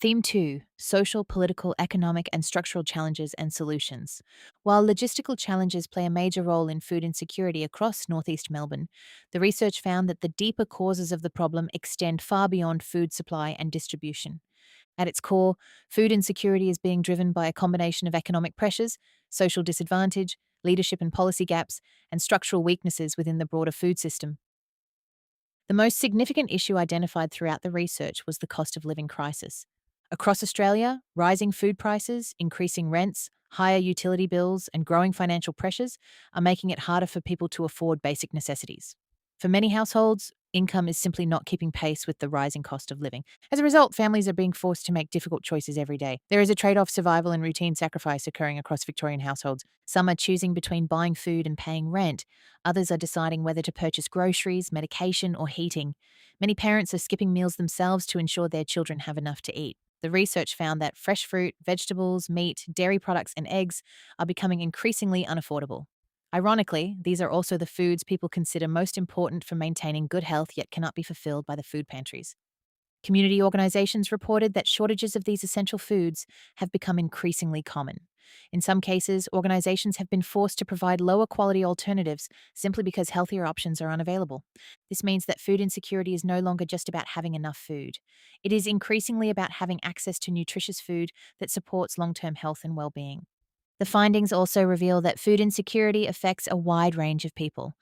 Theme 2: Social, Political, Economic, and Structural Challenges and Solutions. While logistical challenges play a major role in food insecurity across North East Melbourne, the research found that the deeper causes of the problem extend far beyond food supply and distribution. At its core, food insecurity is being driven by a combination of economic pressures, social disadvantage, leadership and policy gaps, and structural weaknesses within the broader food system. The most significant issue identified throughout the research was the cost of living crisis. Across Australia, rising food prices, increasing rents, higher utility bills, and growing financial pressures are making it harder for people to afford basic necessities. For many households, income is simply not keeping pace with the rising cost of living. As a result, families are being forced to make difficult choices every day. There is a trade off survival and routine sacrifice occurring across Victorian households. Some are choosing between buying food and paying rent. Others are deciding whether to purchase groceries, medication, or heating. Many parents are skipping meals themselves to ensure their children have enough to eat. The research found that fresh fruit, vegetables, meat, dairy products, and eggs are becoming increasingly unaffordable. Ironically, these are also the foods people consider most important for maintaining good health yet cannot be fulfilled by the food pantries. Community organizations reported that shortages of these essential foods have become increasingly common. In some cases, organizations have been forced to provide lower quality alternatives simply because healthier options are unavailable. This means that food insecurity is no longer just about having enough food. It is increasingly about having access to nutritious food that supports long term health and well being. The findings also reveal that food insecurity affects a wide range of people.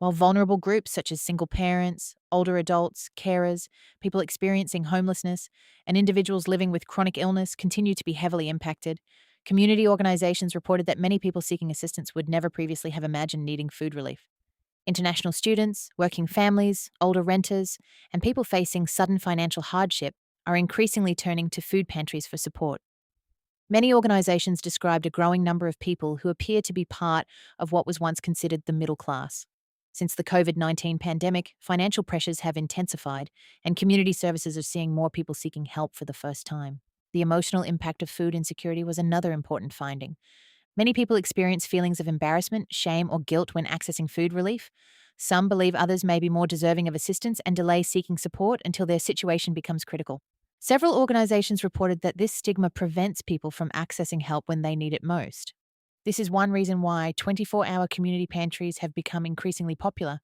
While vulnerable groups such as single parents, older adults, carers, people experiencing homelessness, and individuals living with chronic illness continue to be heavily impacted, community organizations reported that many people seeking assistance would never previously have imagined needing food relief. International students, working families, older renters, and people facing sudden financial hardship are increasingly turning to food pantries for support. Many organizations described a growing number of people who appear to be part of what was once considered the middle class. Since the COVID-19 pandemic, financial pressures have intensified, and community services are seeing more people seeking help for the first time. The emotional impact of food insecurity was another important finding. Many people experience feelings of embarrassment, shame, or guilt when accessing food relief. Some believe others may be more deserving of assistance and delay seeking support until their situation becomes critical. Several organizations reported that this stigma prevents people from accessing help when they need it most. This is one reason why 24-hour community pantries have become increasingly popular.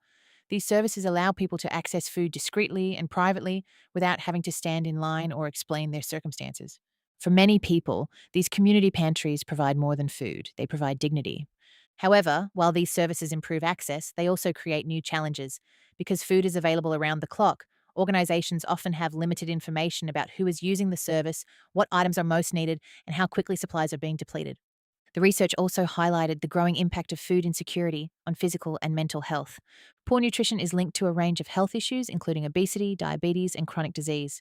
These services allow people to access food discreetly and privately without having to stand in line or explain their circumstances. For many people, these community pantries provide more than food, they provide dignity. However, while these services improve access, they also create new challenges. Because food is available around the clock, organizations often have limited information about who is using the service, what items are most needed, and how quickly supplies are being depleted. The research also highlighted the growing impact of food insecurity on physical and mental health. Poor nutrition is linked to a range of health issues, including obesity, diabetes, and chronic disease.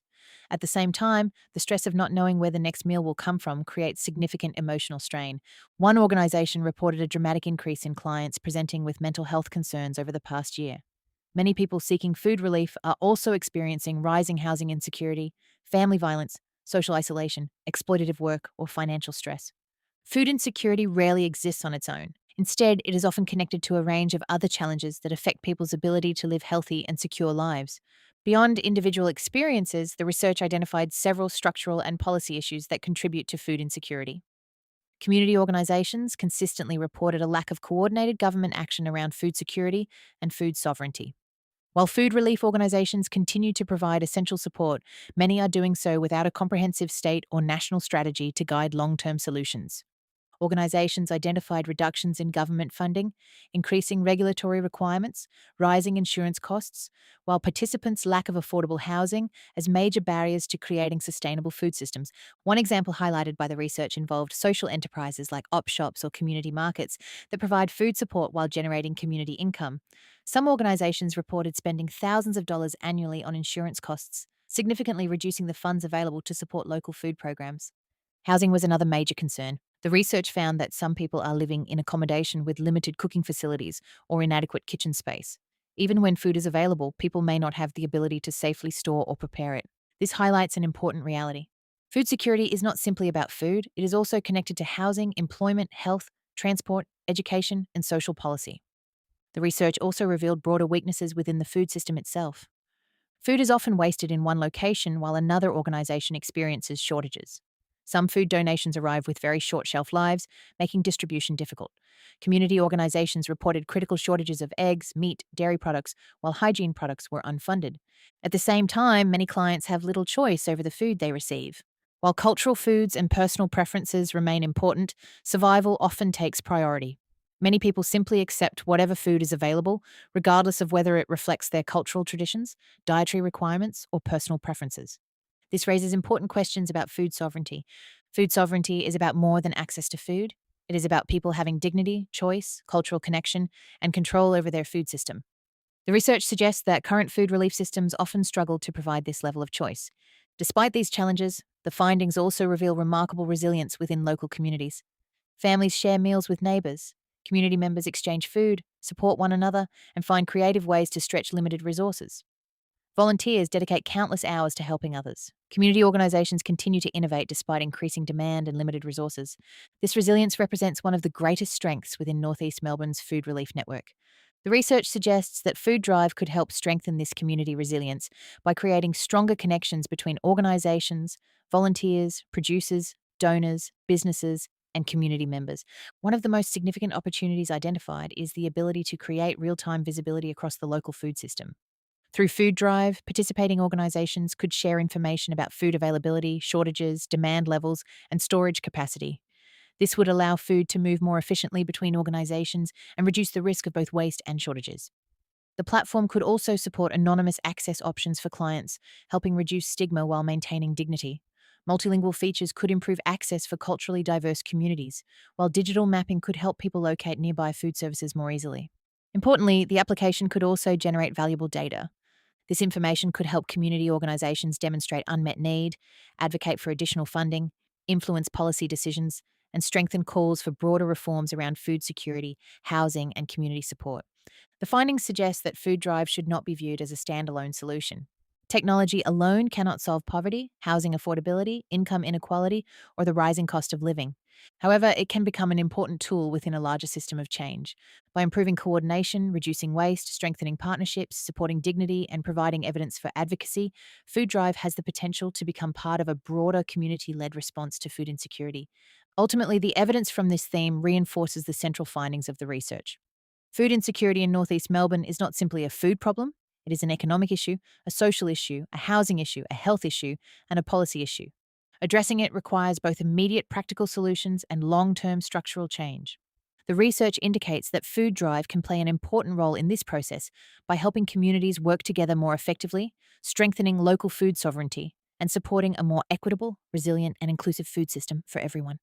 At the same time, the stress of not knowing where the next meal will come from creates significant emotional strain. One organization reported a dramatic increase in clients presenting with mental health concerns over the past year. Many people seeking food relief are also experiencing rising housing insecurity, family violence, social isolation, exploitative work, or financial stress. Food insecurity rarely exists on its own. Instead, it is often connected to a range of other challenges that affect people's ability to live healthy and secure lives. Beyond individual experiences, the research identified several structural and policy issues that contribute to food insecurity. Community organizations consistently reported a lack of coordinated government action around food security and food sovereignty. While food relief organizations continue to provide essential support, many are doing so without a comprehensive state or national strategy to guide long term solutions. Organizations identified reductions in government funding, increasing regulatory requirements, rising insurance costs, while participants' lack of affordable housing as major barriers to creating sustainable food systems. One example highlighted by the research involved social enterprises like op shops or community markets that provide food support while generating community income. Some organizations reported spending thousands of dollars annually on insurance costs, significantly reducing the funds available to support local food programs. Housing was another major concern. The research found that some people are living in accommodation with limited cooking facilities or inadequate kitchen space. Even when food is available, people may not have the ability to safely store or prepare it. This highlights an important reality. Food security is not simply about food, it is also connected to housing, employment, health, transport, education, and social policy. The research also revealed broader weaknesses within the food system itself. Food is often wasted in one location while another organization experiences shortages. Some food donations arrive with very short shelf lives, making distribution difficult. Community organizations reported critical shortages of eggs, meat, dairy products, while hygiene products were unfunded. At the same time, many clients have little choice over the food they receive. While cultural foods and personal preferences remain important, survival often takes priority. Many people simply accept whatever food is available, regardless of whether it reflects their cultural traditions, dietary requirements, or personal preferences. This raises important questions about food sovereignty. Food sovereignty is about more than access to food. It is about people having dignity, choice, cultural connection, and control over their food system. The research suggests that current food relief systems often struggle to provide this level of choice. Despite these challenges, the findings also reveal remarkable resilience within local communities. Families share meals with neighbours. Community members exchange food, support one another, and find creative ways to stretch limited resources. Volunteers dedicate countless hours to helping others. Community organisations continue to innovate despite increasing demand and limited resources. This resilience represents one of the greatest strengths within North East Melbourne's food relief network. The research suggests that Food Drive could help strengthen this community resilience by creating stronger connections between organisations, volunteers, producers, donors, businesses, and community members. One of the most significant opportunities identified is the ability to create real time visibility across the local food system. Through Food Drive, participating organisations could share information about food availability, shortages, demand levels, and storage capacity. This would allow food to move more efficiently between organisations and reduce the risk of both waste and shortages. The platform could also support anonymous access options for clients, helping reduce stigma while maintaining dignity. Multilingual features could improve access for culturally diverse communities, while digital mapping could help people locate nearby food services more easily. Importantly, the application could also generate valuable data. This information could help community organisations demonstrate unmet need, advocate for additional funding, influence policy decisions, and strengthen calls for broader reforms around food security, housing, and community support. The findings suggest that Food Drive should not be viewed as a standalone solution. Technology alone cannot solve poverty, housing affordability, income inequality, or the rising cost of living. However, it can become an important tool within a larger system of change. By improving coordination, reducing waste, strengthening partnerships, supporting dignity, and providing evidence for advocacy, Food Drive has the potential to become part of a broader community led response to food insecurity. Ultimately, the evidence from this theme reinforces the central findings of the research. Food insecurity in North East Melbourne is not simply a food problem, it is an economic issue, a social issue, a housing issue, a health issue, and a policy issue. Addressing it requires both immediate practical solutions and long term structural change. The research indicates that Food Drive can play an important role in this process by helping communities work together more effectively, strengthening local food sovereignty, and supporting a more equitable, resilient, and inclusive food system for everyone.